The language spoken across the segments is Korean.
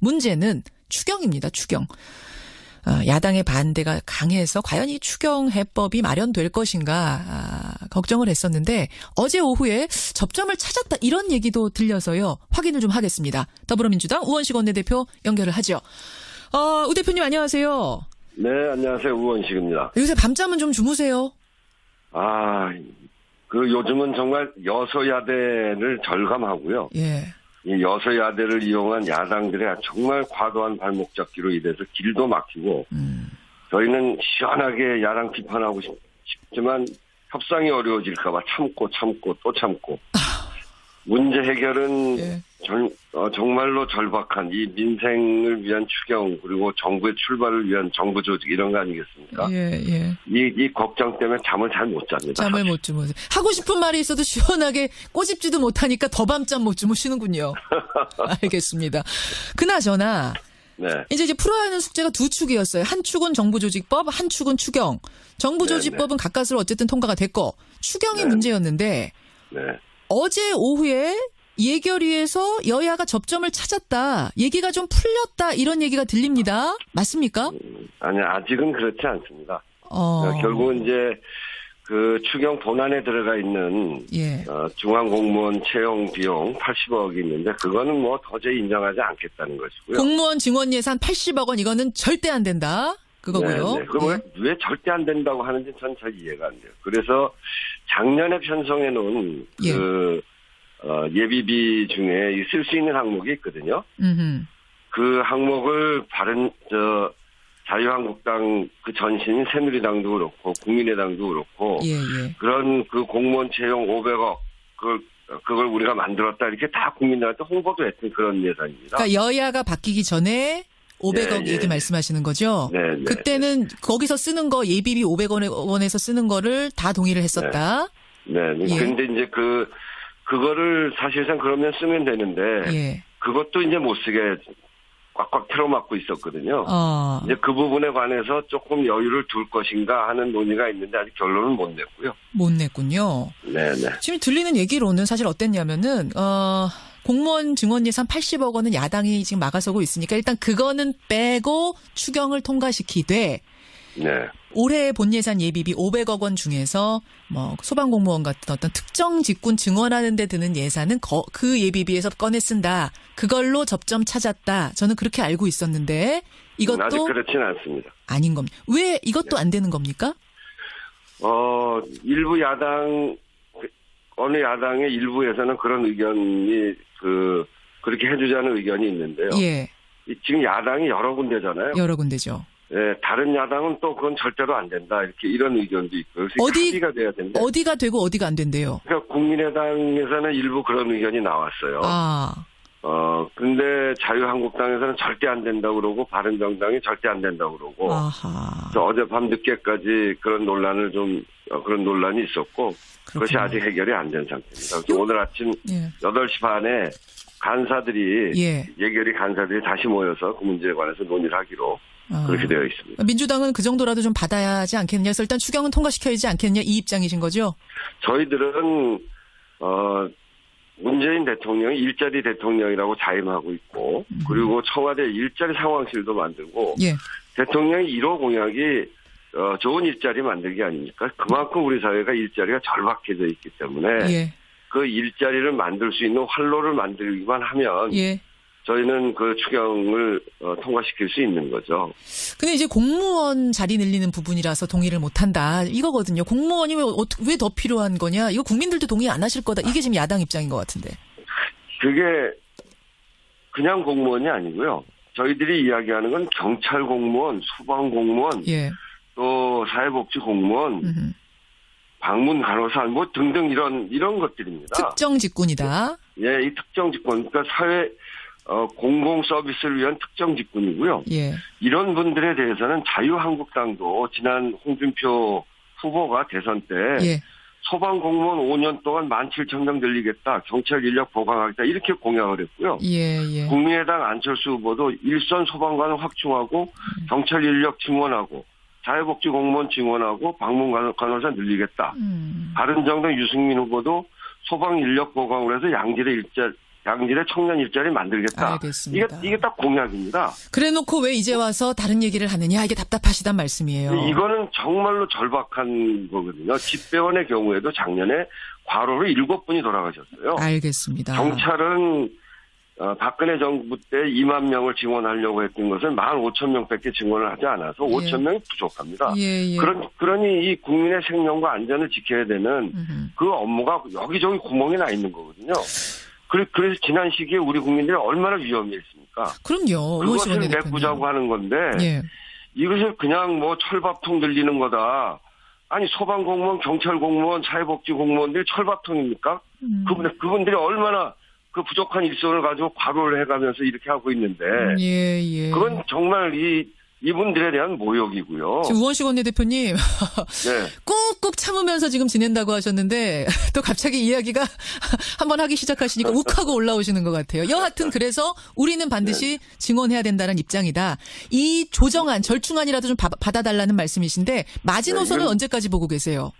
문제는 추경입니다. 추경. 야당의 반대가 강해서 과연 이 추경 해법이 마련될 것인가 걱정을 했었는데 어제 오후에 접점을 찾았다 이런 얘기도 들려서요. 확인을 좀 하겠습니다. 더불어민주당 우원식 원내대표 연결을 하죠. 우 대표님 안녕하세요. 네, 안녕하세요. 우원식입니다. 요새 밤잠은 좀 주무세요? 요즘은 정말 여소야대를 절감하고요. 예. 이 여소야대를 이용한 야당들의 정말 과도한 발목 잡기로 인해서 길도 막히고, 저희는 시원하게 야당 비판하고 싶지만 협상이 어려워질까봐 참고 또 참고. 문제 해결은 예. 정말로 절박한 이 민생을 위한 추경 그리고 정부의 출발을 위한 정부 조직 이런 거 아니겠습니까? 예. 이 걱정 때문에 잠을 잘 못 잡니다. 잠을 못 주무세요. 하고 싶은 말이 있어도 시원하게 꼬집지도 못하니까 더 밤잠 못 주무시는군요. 알겠습니다. 그나저나 네. 이제 풀어야 하는 숙제가 두 축이었어요. 한 축은 정부조직법, 한 축은 추경. 정부조직법은 가까스로 어쨌든 통과가 됐고 추경이 문제였는데 네. 어제 오후에 예결위에서 여야가 접점을 찾았다. 얘기가 좀 풀렸다. 이런 얘기가 들립니다. 맞습니까? 아니, 아직은 그렇지 않습니다. 결국은 이제 그 추경 본안에 들어가 있는 중앙공무원 채용 비용 80억이 있는데 그거는 뭐 도저히 인정하지 않겠다는 것이고요. 공무원 증원 예산 80억 원 이거는 절대 안 된다. 그거고요. 네. 그럼 왜 절대 안 된다고 하는지 전 잘 이해가 안 돼요. 그래서 작년에 편성해 놓은 예비비 중에 쓸 수 있는 항목이 있거든요. 그 항목을 자유한국당 그 전신인 새누리당도 그렇고 국민의당도 그렇고 그런 그 공무원 채용 500억 그걸 우리가 만들었다 이렇게 다 국민들한테 홍보도 했던 그런 예산입니다. 그러니까 여야가 바뀌기 전에 500억 얘기 말씀하시는 거죠? 네. 그때는 거기서 쓰는 거 예비비 500원에서 쓰는 거를 다 동의를 했었다. 네. 근데 이제 그거를 사실상 그러면 쓰면 되는데 그것도 이제 못 쓰게 꽉꽉 틀어막고 있었거든요. 이제 그 부분에 관해서 조금 여유를 둘 것인가 하는 논의가 있는데 아직 결론은 못 냈고요. 못 냈군요. 네. 지금 들리는 얘기로는 사실 어땠냐면은 공무원 증원 예산 80억 원은 야당이 지금 막아서고 있으니까 일단 그거는 빼고 추경을 통과시키되 올해 본 예산 예비비 500억 원 중에서 뭐 소방공무원 같은 어떤 특정 직군 증원하는 데 드는 예산은 그 예비비에서 꺼내 쓴다. 그걸로 접점 찾았다. 저는 그렇게 알고 있었는데 이것도 아직 그렇지는 않습니다. 아닌 겁니다. 왜 이것도 안 되는 겁니까? 일부 야당 어느 야당의 일부에서는 그런 의견이 그렇게 해주자는 의견이 있는데요. 지금 야당이 여러 군데잖아요. 여러 군데죠. 네, 다른 야당은 또 그건 절대로 안 된다. 이런 의견도 있고요. 합의가 돼야 된다. 어디가 되고 어디가 안 된대요? 그러니까 국민의당에서는 일부 그런 의견이 나왔어요. 근데 자유한국당에서는 절대 안 된다고 그러고 바른정당이 절대 안 된다고 그러고. 그래서 어젯밤 늦게까지 그런 논란이 있었고 그것이 아직 해결이 안 된 상태입니다. 그래서 오늘 아침 8시 반에 간사들이 다시 모여서 그 문제에 관해서 논의를 하기로 그렇게 되어 있습니다. 민주당은 그 정도라도 좀 받아야 하지 않겠느냐. 그래서 일단 추경은 통과시켜야지 않겠느냐. 이 입장이신 거죠? 저희들은 문재인 대통령이 일자리 대통령이라고 자임하고 있고 그리고 청와대 일자리 상황실도 만들고 대통령의 1호 공약이 좋은 일자리 만들기 아닙니까? 그만큼 우리 사회가 일자리가 절박해져 있기 때문에 그 일자리를 만들 수 있는 활로를 만들기만 하면 저희는 그 추경을 통과시킬 수 있는 거죠. 근데 이제 공무원 자리 늘리는 부분이라서 동의를 못한다. 이거거든요. 공무원이 왜 더 필요한 거냐. 이거 국민들도 동의 안 하실 거다. 이게 지금 야당 입장인 것 같은데. 그게 그냥 공무원이 아니고요. 저희들이 이야기하는 건 경찰 공무원, 소방 공무원, 또 사회복지 공무원, 방문 간호사 뭐 등등 이런 것들입니다. 특정 직군이다. 이 특정 직군. 그러니까 사회 공공 서비스를 위한 특정 직군이고요. 이런 분들에 대해서는 자유한국당도 지난 홍준표 후보가 대선 때 소방 공무원 5년 동안 17,000명 늘리겠다. 경찰 인력 보강하겠다. 이렇게 공약을 했고요. 국민의당 안철수 후보도 일선 소방관을 확충하고 경찰 인력 증원하고 사회복지 공무원 증원하고 방문 간호사 늘리겠다. 바른정당 유승민 후보도 소방 인력 보강을 해서 양질의 양질의 청년 일자리 만들겠다. 알겠습니다. 이게 딱 공약입니다. 그래놓고 왜 이제 와서 다른 얘기를 하느냐 이게 답답하시단 말씀이에요. 이거는 정말로 절박한 거거든요. 집배원의 경우에도 작년에 과로로 7분이 돌아가셨어요. 알겠습니다. 경찰은 박근혜 정부 때 2만 명을 증원하려고 했던 것을 15,000명밖에 증원을 하지 않아서 5,000명이 부족합니다. 예. 그러니 이 국민의 생명과 안전을 지켜야 되는 그 업무가 여기저기 구멍이 나 있는 거거든요. 그래서 지난 시기에 우리 국민들이 얼마나 위험했습니까? 그럼요. 그것을 메꾸자고 하는 건데 예. 이것을 그냥 뭐 철밥통 들리는 거다. 아니 소방공무원, 경찰공무원, 사회복지 공무원들이 철밥통입니까? 그분들이 얼마나 그 부족한 일손을 가지고 과로를 해가면서 이렇게 하고 있는데 예. 그건 정말 이분들에 대한 모욕이고요. 지금 우원식 원내대표님 네. 꾹꾹 참으면서 지금 지낸다고 하셨는데 또 갑자기 이야기가 한번 하기 시작하시니까 욱하고 올라오시는 것 같아요. 여하튼 그래서 우리는 반드시 증언해야 된다는 입장이다. 이 조정안, 절충안이라도 좀 받아달라는 말씀이신데 마지노선은 언제까지 보고 계세요?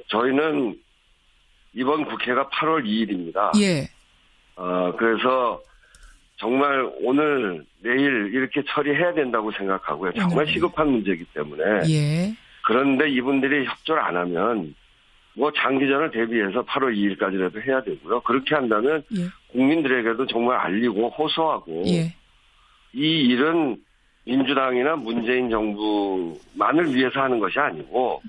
저희는 이번 국회가 8월 2일입니다. 예. 그래서 정말 오늘, 내일 이렇게 처리해야 된다고 생각하고요. 정말 시급한 문제이기 때문에. 예. 그런데 이분들이 협조를 안 하면 뭐 장기전을 대비해서 8월 2일까지라도 해야 되고요. 그렇게 한다면 국민들에게도 정말 알리고 호소하고 이 일은 민주당이나 문재인 정부만을 위해서 하는 것이 아니고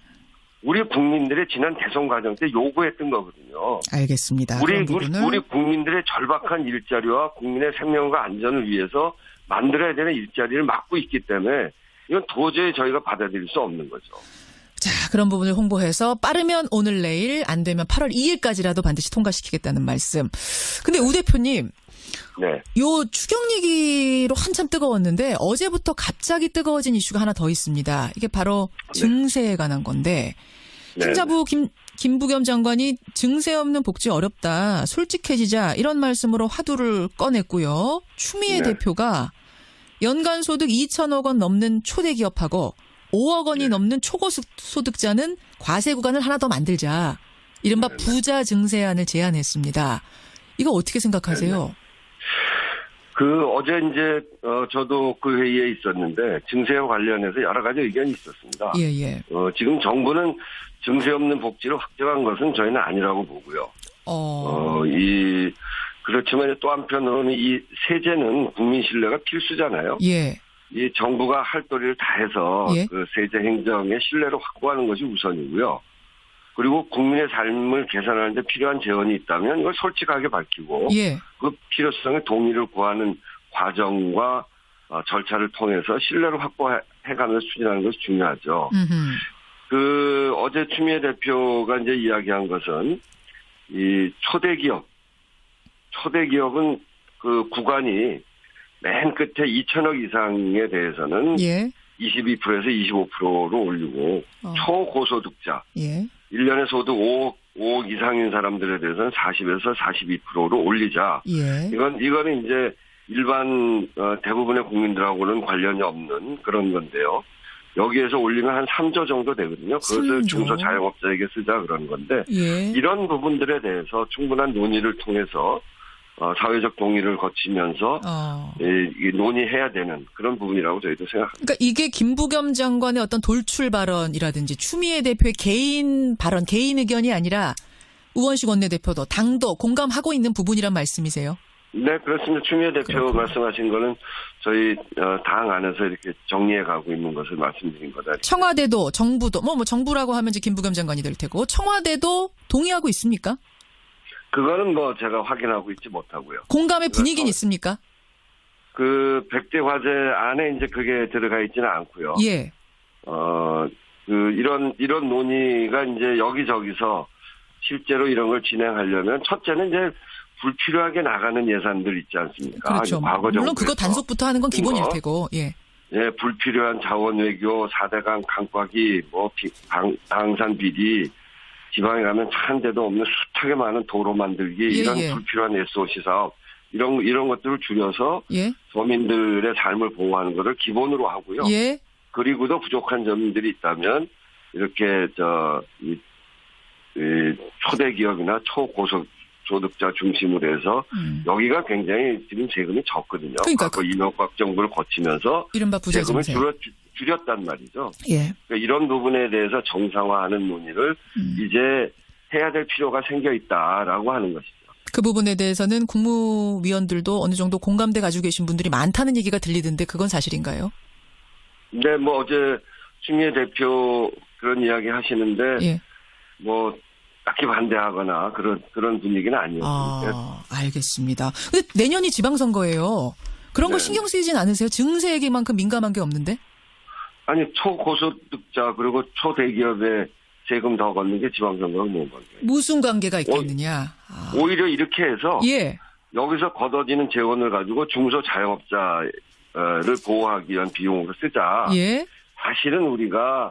우리 국민들의 지난 대선 과정 때 요구했던 거거든요. 알겠습니다. 우리 국민들의 절박한 일자리와 국민의 생명과 안전을 위해서 만들어야 되는 일자리를 막고 있기 때문에 이건 도저히 저희가 받아들일 수 없는 거죠. 자, 그런 부분을 홍보해서 빠르면 오늘 내일 안 되면 8월 2일까지라도 반드시 통과시키겠다는 말씀. 근데 우 대표님. 네. 요 추경 얘기로 한참 뜨거웠는데 어제부터 갑자기 뜨거워진 이슈가 하나 더 있습니다. 이게 바로 증세에 관한 건데 행자부 김부겸 장관이 증세 없는 복지 어렵다. 솔직해지자 이런 말씀으로 화두를 꺼냈고요. 추미애 대표가 연간 소득 2천억 원 넘는 초대기업하고 5억 원이 넘는 초고소득자는 과세 구간을 하나 더 만들자. 이른바 부자 증세안을 제안했습니다. 이거 어떻게 생각하세요? 어제 이제 저도 그 회의에 있었는데 증세와 관련해서 여러 가지 의견이 있었습니다. 예. 지금 정부는 증세 없는 복지를 확정한 것은 저희는 아니라고 보고요. 그렇지만 또 한편으로는 이 세제는 국민 신뢰가 필수잖아요. 예. 이 정부가 할 도리를 다해서 그 세제 행정의 신뢰를 확보하는 것이 우선이고요. 그리고 국민의 삶을 개선하는 데 필요한 재원이 있다면 이걸 솔직하게 밝히고 그 필요성에 동의를 구하는 과정과 절차를 통해서 신뢰를 확보해가면서 추진하는 것이 중요하죠. 어제 추미애 대표가 이제 이야기한 것은 이 초대기업은 그 구간이 맨 끝에 2천억 이상에 대해서는 22%에서 25%로 올리고 초고소득자 1년에 소득 5억 이상인 사람들에 대해서는 40에서 42%로 올리자. 이거는 이제 일반 대부분의 국민들하고는 관련이 없는 그런 건데요. 여기에서 올리면 한 3조 정도 되거든요. 그것을 중소자영업자에게 쓰자 그런 건데 이런 부분들에 대해서 충분한 논의를 통해서 사회적 동의를 거치면서 논의해야 되는 그런 부분이라고 저희도 생각합니다. 그러니까 이게 김부겸 장관의 어떤 돌출 발언이라든지 추미애 대표의 개인 발언, 개인 의견이 아니라 우원식 원내대표도 당도 공감하고 있는 부분이란 말씀이세요? 네, 그렇습니다. 추미애 대표 말씀하신 거는 저희 당 안에서 이렇게 정리해 가고 있는 것을 말씀드린 거다. 청와대도 정부도 뭐 정부라고 하면 이제 김부겸 장관이 될 테고 청와대도 동의하고 있습니까? 그거는 뭐 제가 확인하고 있지 못하고요. 공감의 분위기는 있습니까? 그 100대 과제 안에 이제 그게 들어가 있지는 않고요. 이런 논의가 이제 여기저기서 실제로 이런 걸 진행하려면 첫째는 이제 불필요하게 나가는 예산들 있지 않습니까? 그렇죠. 물론 그거 단속부터 하는 건 기본일 테고. 불필요한 자원 외교, 4대강 강박이, 방산 비리, 지방에 가면 차 한 대도 없는 숱하게 많은 도로 만들기, 이런 불필요한 SOC 사업, 이런 것들을 줄여서 서민들의 삶을 보호하는 것을 기본으로 하고요. 그리고도 부족한 점들이 있다면 이렇게 초대기업이나 소득자 중심으로 해서 여기가 굉장히 지금 세금이 적거든요. 그러니까 이명박 정부를 거치면서 이른바 부재점세. 세금을 줄였단 말이죠. 예. 그러니까 이런 부분에 대해서 정상화하는 논의를 이제 해야 될 필요가 생겨 있다라고 하는 것이죠. 그 부분에 대해서는 국무위원들도 어느 정도 공감대 가지고 계신 분들이 많다는 얘기가 들리던데 그건 사실인가요? 네, 뭐 어제 추미애 대표 그런 이야기 하시는데 예. 뭐 딱히 반대하거나 그런 분위기는 아니었습니다. 알겠습니다. 근데 내년이 지방선거예요. 그런 거 네. 신경 쓰이진 않으세요? 증세에게만큼 민감한 게 없는데? 아니 초고소득자 그리고 초대기업에 세금 더 걷는 게 지방선거랑 뭔 관계예요? 무슨 관계가 있겠느냐? 오히려 이렇게 해서 예. 여기서 걷어지는 재원을 가지고 중소자영업자를 보호하기 위한 비용으로 쓰자. 예. 사실은 우리가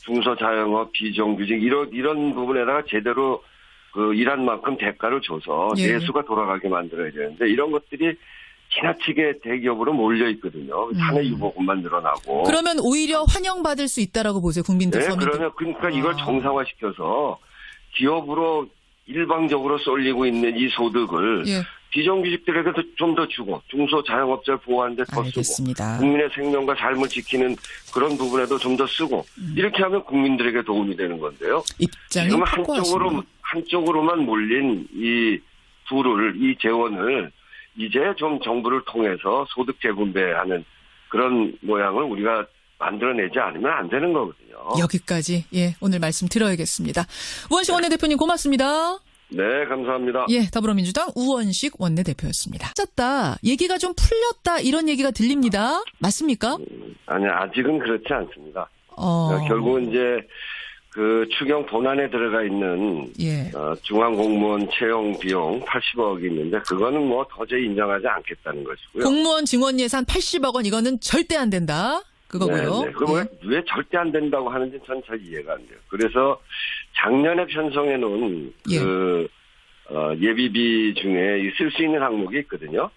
중소자영업 비정규직 이런 부분에다가 제대로 그 일한 만큼 대가를 줘서 예. 내수가 돌아가게 만들어야 되는데 이런 것들이 지나치게 대기업으로 몰려 있거든요. 사내 유보금만 늘어나고. 그러면 오히려 환영받을 수 있다라고 보세요, 국민들. 네, 그러니까 이걸 정상화시켜서 기업으로 일방적으로 쏠리고 있는 이 소득을 예. 비정규직들에게도 좀 더 주고 중소자영업자를 보호하는 데 더 쓰고 국민의 생명과 삶을 지키는 그런 부분에도 좀 더 쓰고 이렇게 하면 국민들에게 도움이 되는 건데요. 입장이 지금 확고하시네요. 한쪽으로만 몰린 이 재원을 이제 좀 정부를 통해서 소득 재분배하는 그런 모양을 우리가 만들어내지 않으면 안 되는 거거든요. 여기까지 오늘 말씀 들어야겠습니다. 우원식 원내대표님 고맙습니다. 네, 감사합니다. 더불어민주당 우원식 원내대표였습니다. 짰다. 얘기가 좀 풀렸다 이런 얘기가 들립니다. 맞습니까? 아니 아직은 그렇지 않습니다. 결국은 이제 그 추경 본안에 들어가 있는 중앙공무원 채용 비용 80억이 있는데 그거는 뭐 도저히 인정하지 않겠다는 것이고요. 공무원 증원 예산 80억 원 이거는 절대 안 된다. 그거고요. 네. 그럼 왜 절대 안 된다고 하는지 전 잘 이해가 안 돼요. 그래서 작년에 편성해 놓은 예비비 중에 쓸 수 있는 항목이 있거든요.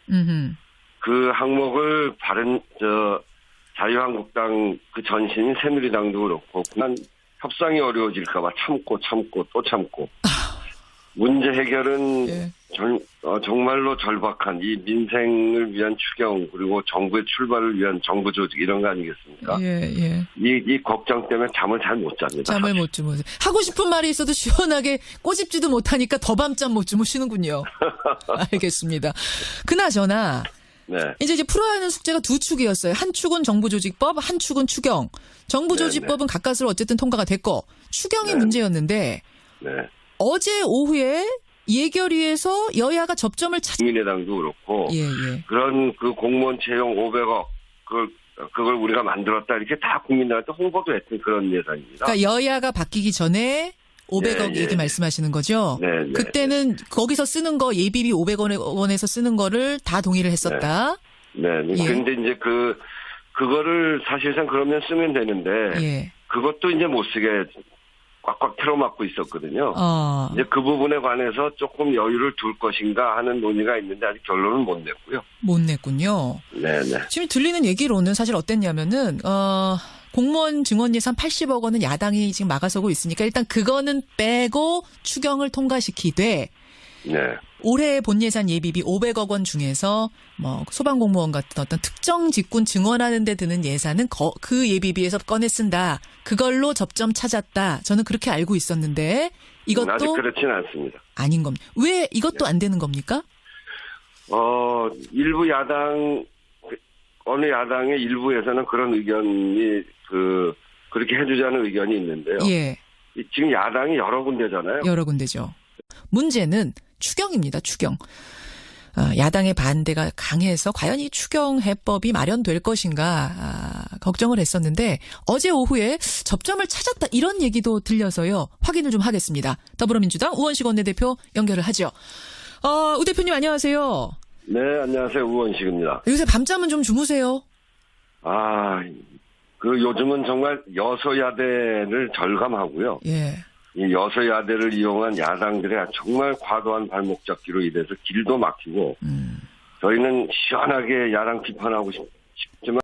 그 항목을 자유한국당 그 전신인 새누리당도 그렇고 협상이 어려워질까봐 참고 또 참고 문제 해결은 정말로 절박한 이 민생을 위한 추경 그리고 정부의 출발을 위한 정부 조직 이런 거 아니겠습니까? 이 걱정 때문에 잠을 잘 못 잡니다. 잠을 못 주무세요. 하고 싶은 말이 있어도 시원하게 꼬집지도 못하니까 더 밤잠 못 주무시는군요. 알겠습니다. 그나저나 이제 풀어야 하는 숙제가 두 축이었어요. 한 축은 정부조직법, 한 축은 추경. 정부조직법은 가까스로 어쨌든 통과가 됐고 추경이 문제였는데 어제 오후에 예결위에서 여야가 접점을 국민의당도 그렇고 그런 그 공무원 채용 500억 그걸 우리가 만들었다 이렇게 다 국민들한테 홍보도 했던 그런 예산입니다. 그러니까 여야가 바뀌기 전에 500억 얘기 말씀하시는 거죠? 그때는 거기서 쓰는 거 예비비 500원에서 쓰는 거를 다 동의를 했었다. 근데 이제 그거를 사실상 그러면 쓰면 되는데 그것도 이제 못 쓰게 꽉꽉 틀어막고 있었거든요. 이제 그 부분에 관해서 조금 여유를 둘 것인가 하는 논의가 있는데 아직 결론은 못 냈고요. 못 냈군요. 지금 들리는 얘기로는 사실 어땠냐면은 공무원 증원 예산 80억 원은 야당이 지금 막아서고 있으니까 일단 그거는 빼고 추경을 통과시키되 올해 본 예산 예비비 500억 원 중에서 뭐 소방공무원 같은 어떤 특정 직군 증원하는 데 드는 예산은 그 예비비에서 꺼내 쓴다. 그걸로 접점 찾았다. 저는 그렇게 알고 있었는데 이것도 아직 그렇지는 않습니다. 아닌 겁니다. 왜 이것도 안 되는 겁니까? 일부 어느 야당의 일부에서는 그런 의견이 그렇게 해주자는 의견이 있는데요. 지금 야당이 여러 군데잖아요. 여러 군데죠. 문제는 추경입니다. 추경. 야당의 반대가 강해서 과연 이 추경 해법이 마련될 것인가 걱정을 했었는데 어제 오후에 접점을 찾았다 이런 얘기도 들려서요. 확인을 좀 하겠습니다. 더불어민주당 우원식 원내대표 연결을 하죠. 우 대표님 안녕하세요. 네, 안녕하세요. 우원식입니다. 요새 밤잠은 좀 주무세요? 요즘은 정말 여소야대를 절감하고요. 이 여소야대를 이용한 야당들의 정말 과도한 발목 잡기로 인해서 길도 막히고 저희는 시원하게 야당 비판하고 싶지만